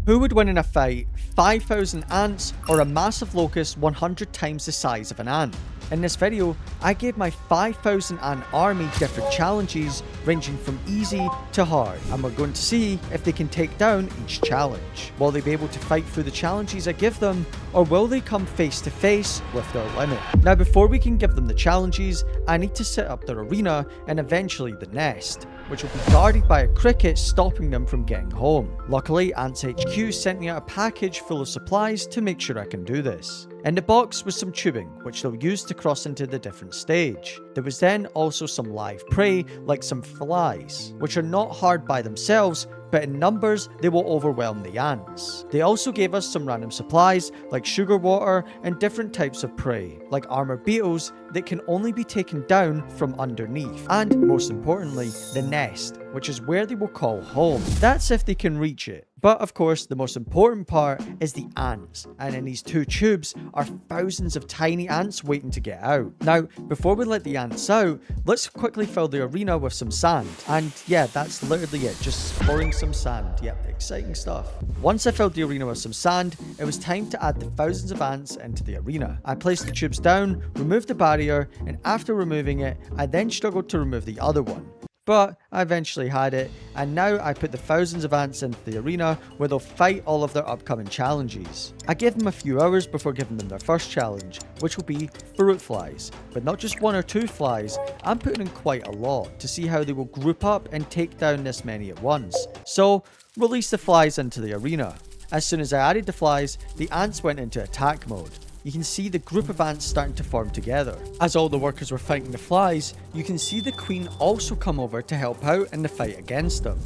Who would win in a fight, 5,000 ants or a massive locust 100 times the size of an ant? In this video, I gave my 5,000 ant army different challenges ranging from easy to hard, and we're going to see if they can take down each challenge. Will they be able to fight through the challenges I give them, or will they come face to face with their limit? Now before we can give them the challenges, I need to set up their arena and eventually the nest, which will be guarded by a cricket stopping them from getting home. Luckily, Ants HQ sent me out a package full of supplies to make sure I can do this. In the box was some tubing, which they'll use to cross into the different stage. There was then also some live prey, like some flies, which are not hard by themselves, but in numbers, they will overwhelm the ants. They also gave us some random supplies, like sugar water and different types of prey, like armored beetles that can only be taken down from underneath. And most importantly, the nest, which is where they will call home. That's if they can reach it. But of course, the most important part is the ants, and in these two tubes are thousands of tiny ants waiting to get out. Now, before we let the ants out, let's quickly fill the arena with some sand. And yeah, that's literally it, just pouring some sand. Yep, exciting stuff. Once I filled the arena with some sand, it was time to add the thousands of ants into the arena. I placed the tubes down, removed the barrier, and after removing it, I then struggled to remove the other one. But I eventually had it, and now I put the thousands of ants into the arena where they'll fight all of their upcoming challenges. I gave them a few hours before giving them their first challenge, which will be fruit flies. But not just one or two flies, I'm putting in quite a lot to see how they will group up and take down this many at once. So, release the flies into the arena. As soon as I added the flies, the ants went into attack mode. You can see the group of ants starting to form together. As all the workers were fighting the flies, you can see the queen also come over to help out in the fight against them.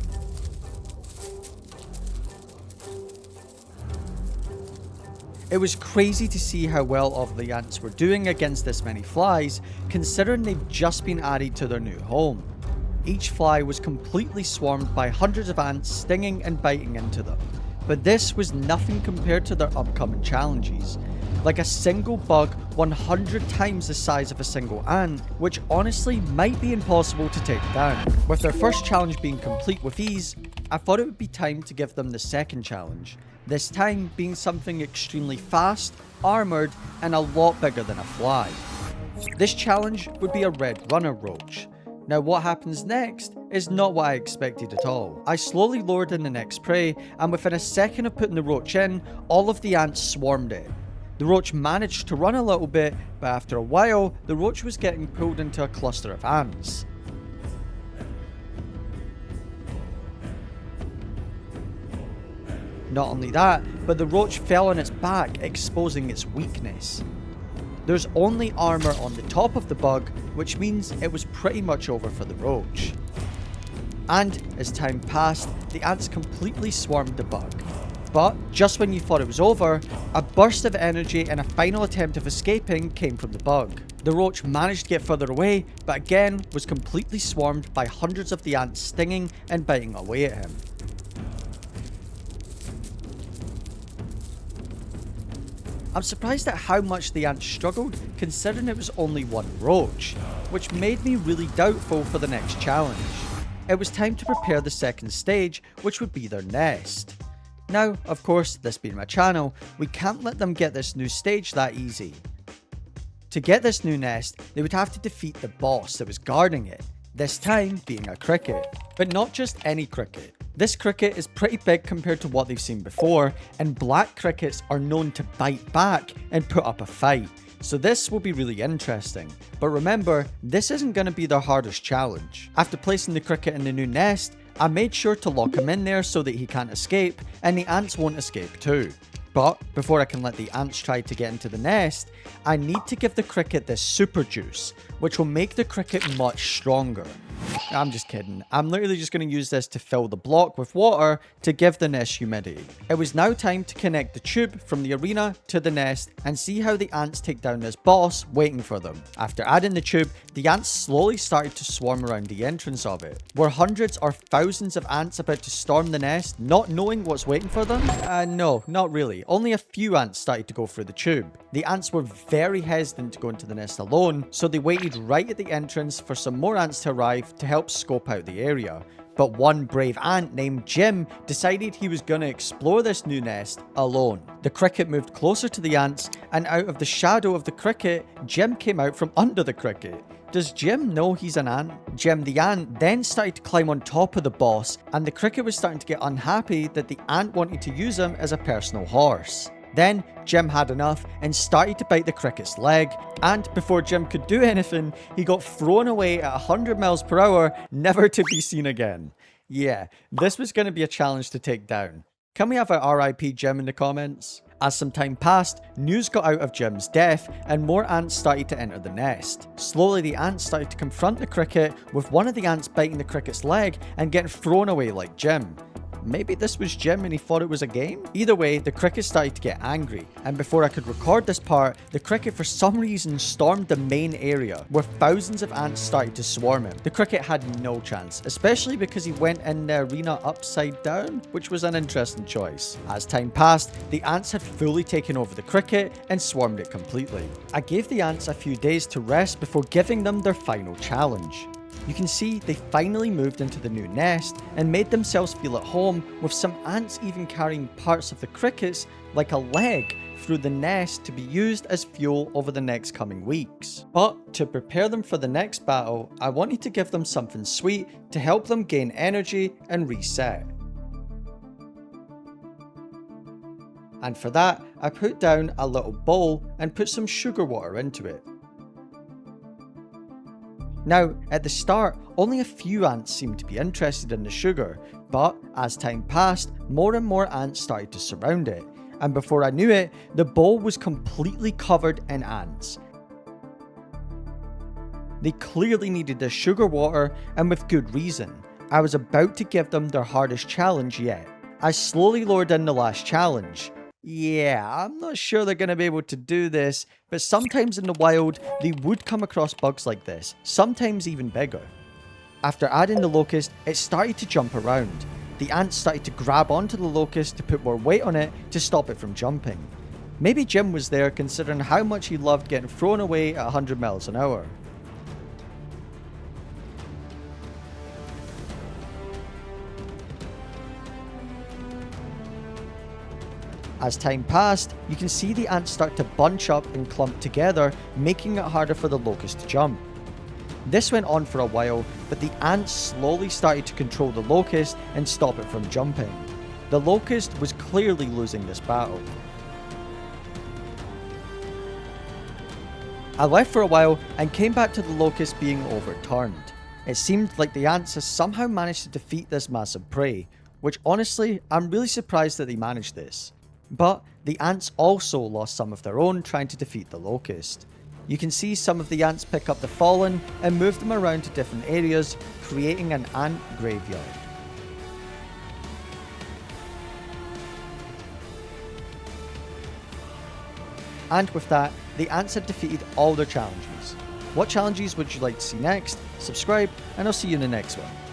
It was crazy to see how well all of the ants were doing against this many flies, considering they've just been added to their new home. Each fly was completely swarmed by hundreds of ants stinging and biting into them. But this was nothing compared to their upcoming challenges. Like a single bug 100 times the size of a single ant, which honestly might be impossible to take down. With their first challenge being complete with ease, I thought it would be time to give them the second challenge, this time being something extremely fast, armoured, and a lot bigger than a fly. This challenge would be a red runner roach. Now what happens next is not what I expected at all. I slowly lured in the next prey, and within a second of putting the roach in, all of the ants swarmed it. The roach managed to run a little bit, but after a while, the roach was getting pulled into a cluster of ants. Not only that, but the roach fell on its back, exposing its weakness. There's only armor on the top of the bug, which means it was pretty much over for the roach. And as time passed, the ants completely swarmed the bug. But just when you thought it was over, a burst of energy and a final attempt of escaping came from the bug. The roach managed to get further away, but again was completely swarmed by hundreds of the ants stinging and biting away at him. I'm surprised at how much the ants struggled, considering it was only one roach, which made me really doubtful for the next challenge. It was time to prepare the second stage, which would be their nest. Now, of course, this being my channel, we can't let them get this new stage that easy. To get this new nest, they would have to defeat the boss that was guarding it, this time being a cricket. But not just any cricket. This cricket is pretty big compared to what they've seen before, and black crickets are known to bite back and put up a fight. So this will be really interesting. But remember, this isn't going to be their hardest challenge. After placing the cricket in the new nest, I made sure to lock him in there so that he can't escape, and the ants won't escape too. But before I can let the ants try to get into the nest, I need to give the cricket this super juice, which will make the cricket much stronger. I'm just kidding. I'm literally just going to use this to fill the block with water to give the nest humidity. It was now time to connect the tube from the arena to the nest and see how the ants take down this boss waiting for them. After adding the tube, the ants slowly started to swarm around the entrance of it. Were hundreds or thousands of ants about to storm the nest, not knowing what's waiting for them? No, not really. Only a few ants started to go through the tube. The ants were very hesitant to go into the nest alone, so they waited right at the entrance for some more ants to arrive to help scope out the area. But one brave ant named Jim decided he was going to explore this new nest alone. The cricket moved closer to the ants, and out of the shadow of the cricket, Jim came out from under the cricket. Does Jim know he's an ant? Jim the ant then started to climb on top of the boss, and the cricket was starting to get unhappy that the ant wanted to use him as a personal horse. Then Jim had enough and started to bite the cricket's leg, and before Jim could do anything, he got thrown away at 100 miles per hour, never to be seen again. Yeah, this was going to be a challenge to take down. Can we have a RIP Jim in the comments? As some time passed, news got out of Jim's death and more ants started to enter the nest. Slowly the ants started to confront the cricket, with one of the ants biting the cricket's leg and getting thrown away like Jim. Maybe this was Jim and he thought it was a game? Either way, the cricket started to get angry, and before I could record this part, the cricket for some reason stormed the main area, where thousands of ants started to swarm him. The cricket had no chance, especially because he went in the arena upside down, which was an interesting choice. As time passed, the ants had fully taken over the cricket and swarmed it completely. I gave the ants a few days to rest before giving them their final challenge. You can see they finally moved into the new nest and made themselves feel at home, with some ants even carrying parts of the crickets, like a leg, through the nest to be used as fuel over the next coming weeks. But to prepare them for the next battle, I wanted to give them something sweet to help them gain energy and reset. And for that, I put down a little bowl and put some sugar water into it. Now, at the start, only a few ants seemed to be interested in the sugar, but as time passed, more and more ants started to surround it, and before I knew it, the bowl was completely covered in ants. They clearly needed the sugar water, and with good reason. I was about to give them their hardest challenge yet. I slowly lowered in the last challenge. Yeah, I'm not sure they're going to be able to do this, but sometimes in the wild, they would come across bugs like this, sometimes even bigger. After adding the locust, it started to jump around. The ants started to grab onto the locust to put more weight on it to stop it from jumping. Maybe Jim was there considering how much he loved getting thrown away at 100 miles an hour. As time passed, you can see the ants start to bunch up and clump together, making it harder for the locust to jump. This went on for a while, but the ants slowly started to control the locust and stop it from jumping. The locust was clearly losing this battle. I left for a while and came back to the locust being overturned. It seemed like the ants had somehow managed to defeat this massive prey, which honestly, I'm really surprised that they managed this. But the ants also lost some of their own trying to defeat the locust. You can see some of the ants pick up the fallen and move them around to different areas, creating an ant graveyard. And with that, the ants had defeated all their challenges. What challenges would you like to see next? Subscribe, and I'll see you in the next one.